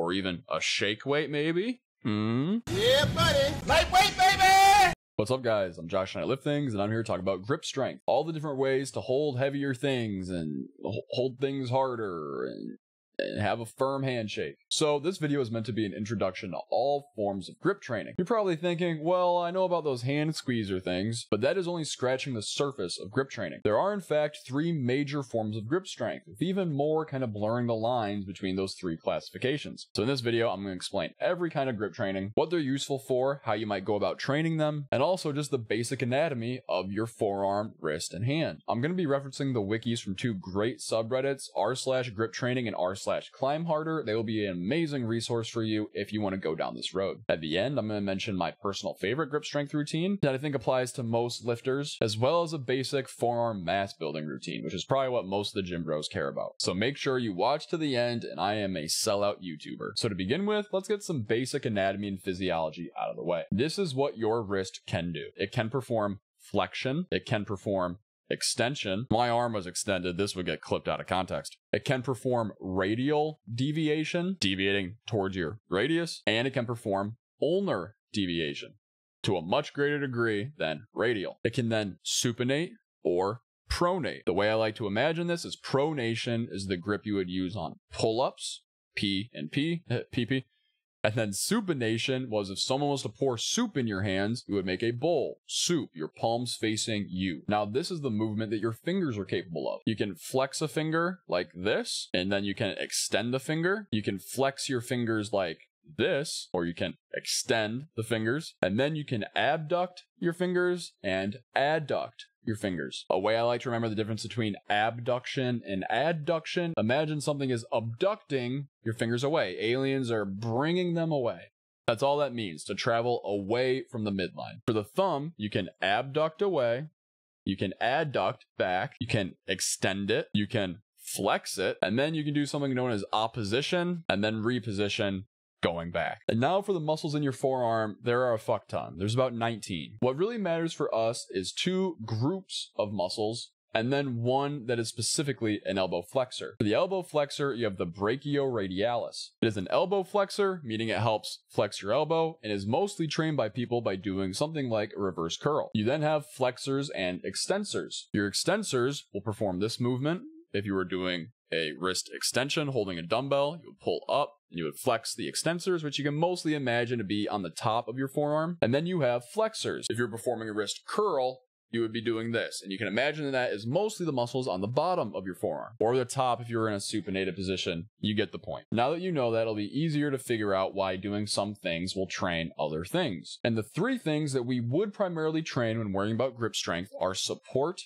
or even a shake weight maybe? Yeah, buddy. Lightweight, baby! What's up, guys? I'm Josh and I Lift Things, and I'm here to talk about grip strength. All the different ways to hold heavier things and hold things harder and have a firm handshake. So this video is meant to be an introduction to all forms of grip training. You're probably thinking, well, I know about those hand squeezer things, but that is only scratching the surface of grip training. There are in fact 3 major forms of grip strength, with even more kind of blurring the lines between those 3 classifications. So in this video, I'm going to explain every kind of grip training, what they're useful for, how you might go about training them, and also just the basic anatomy of your forearm, wrist, and hand. I'm going to be referencing the wikis from 2 great subreddits, r/grip training and r/climb harder. They will be an amazing resource for you if you want to go down this road. At the end, I'm going to mention my personal favorite grip strength routine that I think applies to most lifters, as well as a basic forearm mass building routine, which is probably what most of the gym bros care about. So make sure you watch to the end, and I am a sellout YouTuber. So to begin with, let's get some basic anatomy and physiology out of the way. This is what your wrist can do. It can perform flexion, it can perform extension. My arm was extended. This would get clipped out of context. It can perform radial deviation, deviating towards your radius, and it can perform ulnar deviation to a much greater degree than radial. It can then supinate or pronate. The way I like to imagine this is pronation is the grip you would use on pull-ups, P and P, PP. And then supination was if someone was to pour soup in your hands, you would make a bowl, soup, your palms facing you. Now, this is the movement that your fingers are capable of. You can flex a finger like this, and then you can extend the finger. You can flex your fingers like this, or you can extend the fingers, and then you can abduct your fingers and adduct your fingers. A way I like to remember the difference between abduction and adduction: imagine something is abducting your fingers away. Aliens are bringing them away. That's all that means, to travel away from the midline. For the thumb, you can abduct away, you can adduct back, you can extend it, you can flex it, and then you can do something known as opposition and then reposition, going back. And now for the muscles in your forearm, there are a fuck ton. There's about 19. What really matters for us is 2 groups of muscles, and then one that is specifically an elbow flexor. For the elbow flexor, you have the brachioradialis. It is an elbow flexor, meaning it helps flex your elbow, and is mostly trained by people by doing something like a reverse curl. You then have flexors and extensors. Your extensors will perform this movement. If you were doing a wrist extension holding a dumbbell, you would pull up and you would flex the extensors, which you can mostly imagine to be on the top of your forearm. And then you have flexors. If you're performing a wrist curl, you would be doing this. And you can imagine that is mostly the muscles on the bottom of your forearm, or the top if you're in a supinated position. You get the point. Now that you know that, it'll be easier to figure out why doing some things will train other things. And the 3 things that we would primarily train when worrying about grip strength are support,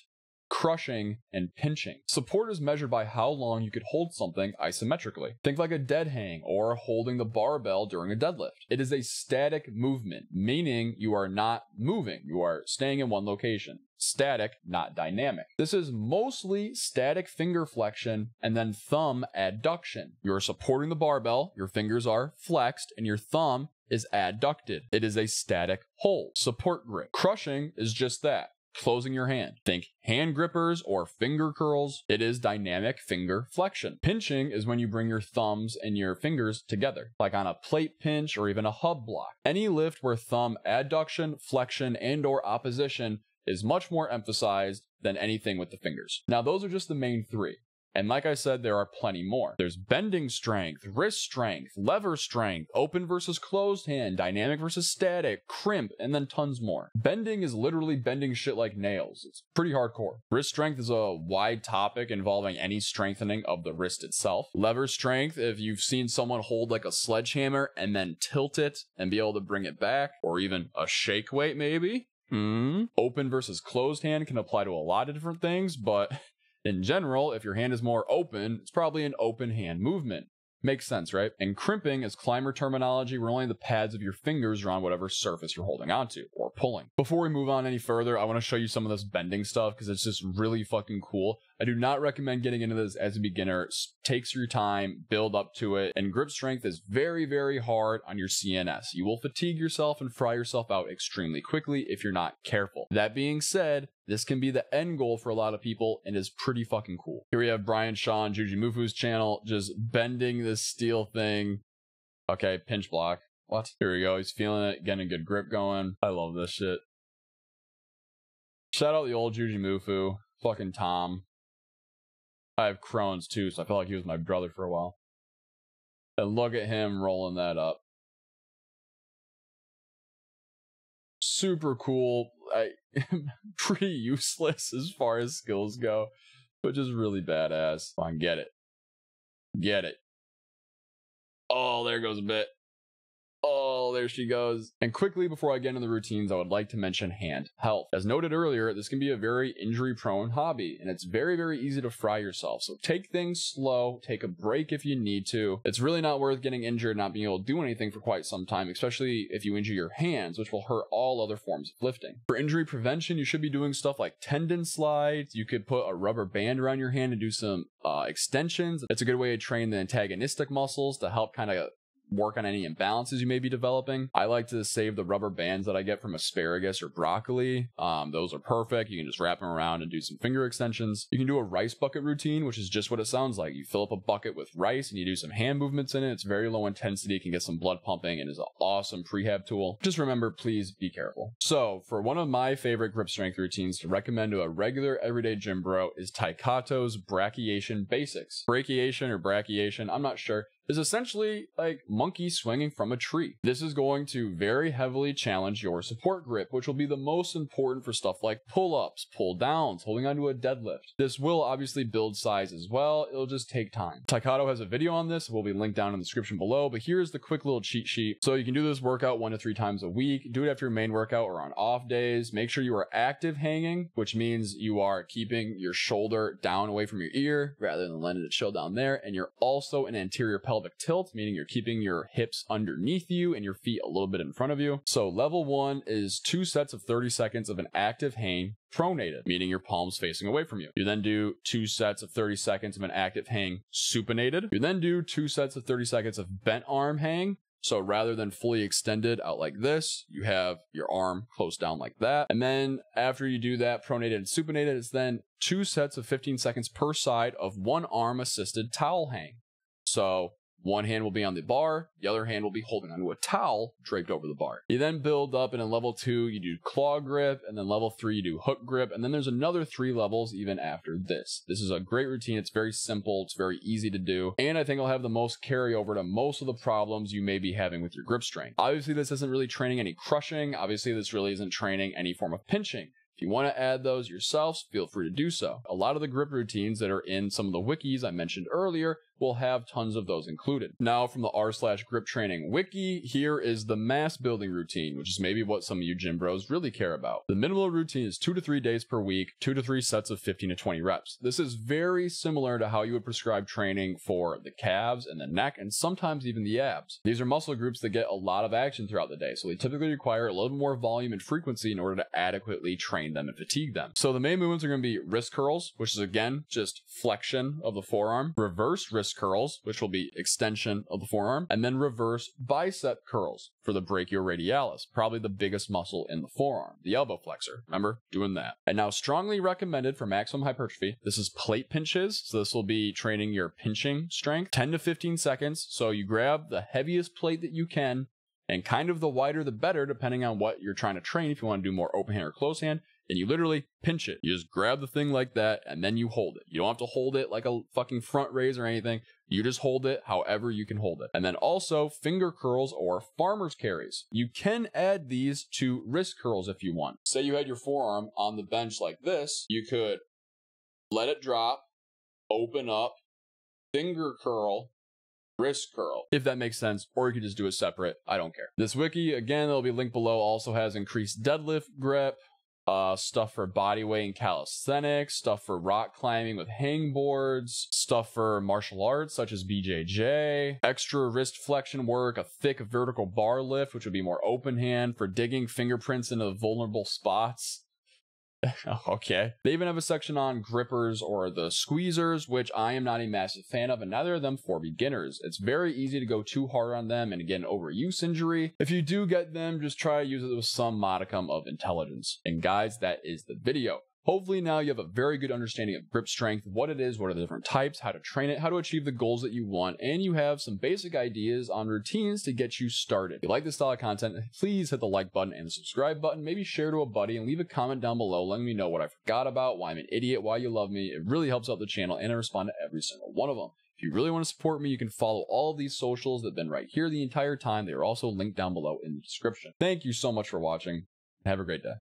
crushing, and pinching. Support is measured by how long you could hold something isometrically. Think like a dead hang or holding the barbell during a deadlift. It is a static movement, meaning you are not moving. You are staying in one location. Static, not dynamic. This is mostly static finger flexion and then thumb adduction. You're supporting the barbell, your fingers are flexed, and your thumb is adducted. It is a static hold. Support grip. Crushing is just that. Closing your hand. Think hand grippers or finger curls. It is dynamic finger flexion. Pinching is when you bring your thumbs and your fingers together, like on a plate pinch or even a hub block. Any lift where thumb adduction, flexion, and or opposition is much more emphasized than anything with the fingers. Now, those are just the main 3. And like I said, there are plenty more. There's bending strength, wrist strength, lever strength, open versus closed hand, dynamic versus static, crimp, and then tons more. Bending is literally bending shit like nails. It's pretty hardcore. Wrist strength is a wide topic involving any strengthening of the wrist itself. Lever strength, if you've seen someone hold like a sledgehammer and then tilt it and be able to bring it back, or even a shake weight maybe. Open versus closed hand can apply to a lot of different things, but in general, if your hand is more open, it's probably an open hand movement. Makes sense, right? And crimping is climber terminology where only the pads of your fingers are on whatever surface you're holding onto or pulling. Before we move on any further, I want to show you some of this bending stuff because it's just really fucking cool. I do not recommend getting into this as a beginner. It takes your time, build up to it, and grip strength is very, very hard on your CNS. You will fatigue yourself and fry yourself out extremely quickly if you're not careful. That being said, this can be the end goal for a lot of people and is pretty fucking cool. Here we have Brian Shaw on Jujimufu's channel just bending this steel thing Okay, pinch block. What? Here we go. He's feeling it, getting a good grip going. I love this shit. Shout out the old Jujimufu. Fucking Tom. I have Crohn's too, so I feel like he was my brother for a while. And look at him rolling that up. Super cool. Pretty useless as far as skills go, but just really badass. Come on, get it. Get it. Oh, there goes a bit. Oh, there she goes. And quickly, before I get into the routines, I would like to mention hand health. As noted earlier, this can be a very injury-prone hobby, and it's very, very easy to fry yourself. So take things slow, take a break if you need to. It's really not worth getting injured and not being able to do anything for quite some time, especially if you injure your hands, which will hurt all other forms of lifting. For injury prevention, you should be doing stuff like tendon slides. You could put a rubber band around your hand and do some extensions. It's a good way to train the antagonistic muscles to help kind of work on any imbalances you may be developing. I like to save the rubber bands that I get from asparagus or broccoli. Those are perfect. You can just wrap them around and do some finger extensions. You can do a rice bucket routine, which is just what it sounds like. You fill up a bucket with rice and you do some hand movements in it. It's very low intensity, can get some blood pumping, and is an awesome prehab tool. Just remember, please be careful. So for one of my favorite grip strength routines to recommend to a regular everyday gym bro is Taikato's brachiation basics. Brachiation or brachiation, I'm not sure, is essentially like monkey swinging from a tree. This is going to very heavily challenge your support grip, which will be the most important for stuff like pull-ups, pull-downs, holding onto a deadlift. This will obviously build size as well. It'll just take time. Taikato has a video on this. It will be linked down in the description below, but here's the quick little cheat sheet. So you can do this workout 1 to 3 times a week. Do it after your main workout or on off days. Make sure you are active hanging, which means you are keeping your shoulder down away from your ear rather than letting it chill down there. And you're also an anterior pelvic tilt, meaning you're keeping your hips underneath you and your feet a little bit in front of you. So level 1 is 2 sets of 30 seconds of an active hang pronated, meaning your palms facing away from you. You then do 2 sets of 30 seconds of an active hang supinated. You then do 2 sets of 30 seconds of bent arm hang. So rather than fully extended out like this, you have your arm close down like that. And then after you do that, pronated and supinated, it's then 2 sets of 15 seconds per side of 1 arm assisted towel hang. So one hand will be on the bar, the other hand will be holding onto a towel draped over the bar. You then build up, and in level 2, you do claw grip, and then level 3, you do hook grip, and then there's another 3 levels even after this. This is a great routine. It's very simple. It's very easy to do, and I think it'll have the most carryover to most of the problems you may be having with your grip strength. Obviously, this isn't really training any crushing. Obviously, this really isn't training any form of pinching. If you want to add those yourselves, feel free to do so. A lot of the grip routines that are in some of the wikis I mentioned earlier will have tons of those included. Now from the r/grip training wiki, here is the mass building routine, which is maybe what some of you gym bros really care about. The minimal routine is 2 to 3 days per week, 2 to 3 sets of 15 to 20 reps. This is very similar to how you would prescribe training for the calves and the neck, and sometimes even the abs. These are muscle groups that get a lot of action throughout the day, so they typically require a little more volume and frequency in order to adequately train them and fatigue them. So the main movements are going to be wrist curls, which is again just flexion of the forearm, reverse wrist curls, which will be extension of the forearm, and then reverse bicep curls for the brachioradialis, probably the biggest muscle in the forearm, the elbow flexor. Remember, doing that. And now strongly recommended for maximum hypertrophy, this is plate pinches. So this will be training your pinching strength, 10 to 15 seconds. So you grab the heaviest plate that you can, and kind of the wider the better, depending on what you're trying to train. If you want to do more open hand or close hand, and you literally pinch it. You just grab the thing like that, and then you hold it. You don't have to hold it like a fucking front raise or anything. You just hold it however you can hold it. And then also finger curls or farmer's carries. You can add these to wrist curls if you want. Say you had your forearm on the bench like this. You could let it drop, open up, finger curl, wrist curl, if that makes sense, or you could just do it separate. I don't care. This wiki, again, it'll be linked below, also has increased deadlift grip, stuff for bodyweight and calisthenics, stuff for rock climbing with hangboards, stuff for martial arts such as BJJ, extra wrist flexion work, a thick vertical bar lift, which would be more open hand for digging fingerprints into vulnerable spots. Okay. They even have a section on grippers or the squeezers, which I am not a massive fan of, and neither are them for beginners. It's very easy to go too hard on them and get an overuse injury. If you do get them, just try to use it with some modicum of intelligence. And guys, that is the video. Hopefully now you have a very good understanding of grip strength, what it is, what are the different types, how to train it, how to achieve the goals that you want, and you have some basic ideas on routines to get you started. If you like this style of content, please hit the like button and the subscribe button, maybe share to a buddy, and leave a comment down below letting me know what I forgot about, why I'm an idiot, why you love me. It really helps out the channel, and I respond to every single one of them. If you really want to support me, you can follow all of these socials that have been right here the entire time. They are also linked down below in the description. Thank you so much for watching. Have a great day.